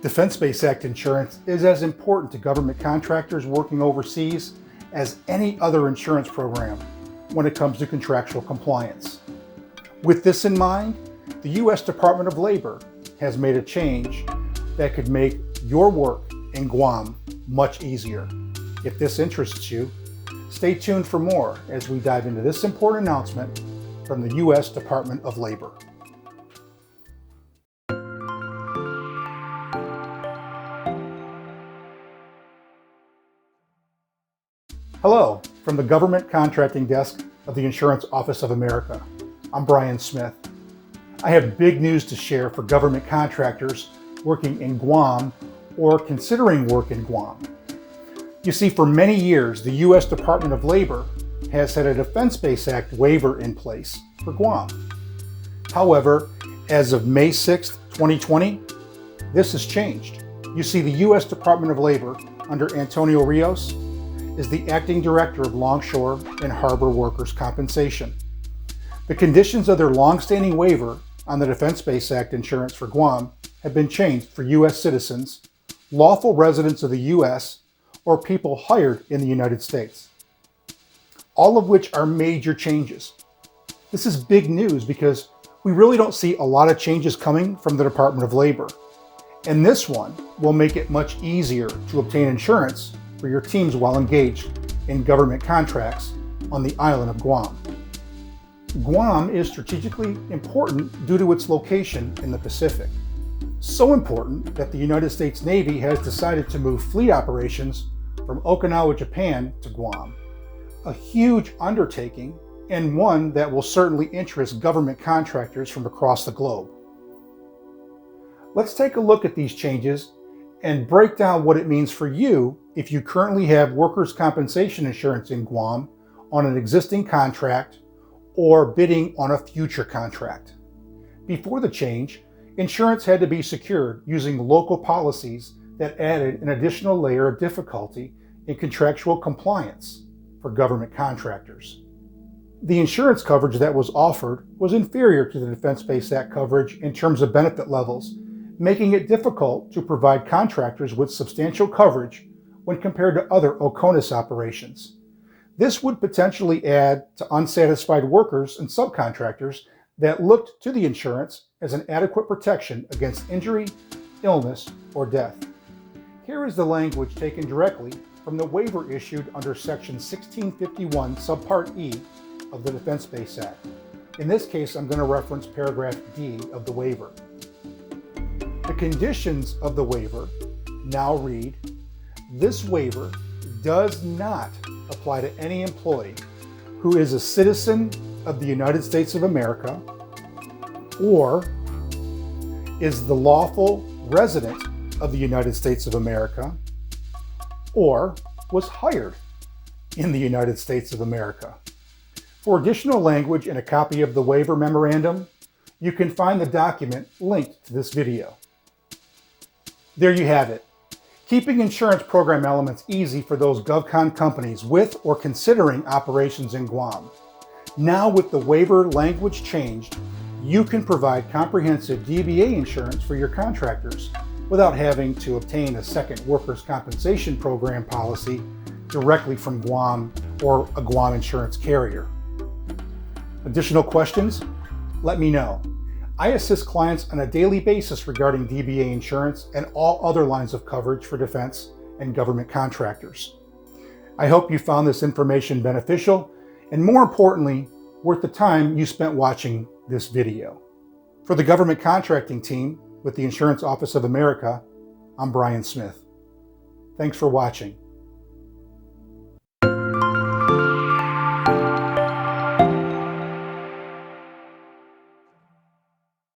Defense Base Act insurance is as important to government contractors working overseas as any other insurance program when it comes to contractual compliance. With this in mind, the U.S. Department of Labor has made a change that could make your work in Guam much easier. If this interests you, stay tuned for more as we dive into this important announcement from the U.S. Department of Labor. Hello, from the Government Contracting Desk of the Insurance Office of America. I'm Brian Smith. I have big news to share for government contractors working in Guam or considering work in Guam. You see, for many years, the U.S. Department of Labor has had a Defense Base Act waiver in place for Guam. However, as of May 6, 2020, this has changed. You see, the U.S. Department of Labor, under Antonio Rios, is the Acting Director of Longshore and Harbor Workers' Compensation. The conditions of their long-standing waiver on the Defense Base Act insurance for Guam have been changed for U.S. citizens, lawful residents of the U.S., or people hired in the United States. All of which are major changes. This is big news because we really don't see a lot of changes coming from the Department of Labor. And this one will make it much easier to obtain insurance for your teams while engaged in government contracts on the island of Guam. Guam is strategically important due to its location in the Pacific. So important that the United States Navy has decided to move fleet operations from Okinawa, Japan to Guam. A huge undertaking and one that will certainly interest government contractors from across the globe. Let's take a look at these changes and break down what it means for you if you currently have workers' compensation insurance in Guam on an existing contract or bidding on a future contract. Before the change, insurance had to be secured using local policies that added an additional layer of difficulty in contractual compliance for government contractors. The insurance coverage that was offered was inferior to the Defense Base Act coverage in terms of benefit levels, making it difficult to provide contractors with substantial coverage when compared to other OCONUS operations. This would potentially add to unsatisfied workers and subcontractors that looked to the insurance as an adequate protection against injury, illness, or death. Here is the language taken directly from the waiver issued under Section 1651, Subpart E of the Defense Base Act. In this case, I'm going to reference paragraph D of the waiver. The conditions of the waiver now read, this waiver does not apply to any employee who is a citizen of the United States of America or is the lawful resident of the United States of America or was hired in the United States of America. For additional language and a copy of the waiver memorandum, you can find the document linked to this video. There you have it. Keeping insurance program elements easy for those GovCon companies with or considering operations in Guam. Now with the waiver language changed, you can provide comprehensive DBA insurance for your contractors without having to obtain a second workers' compensation program policy directly from Guam or a Guam insurance carrier. Additional questions? Let me know. I assist clients on a daily basis regarding DBA insurance and all other lines of coverage for defense and government contractors. I hope you found this information beneficial and, more importantly, worth the time you spent watching this video. For the government contracting team with the Insurance Office of America, I'm Brian Smith. Thanks for watching.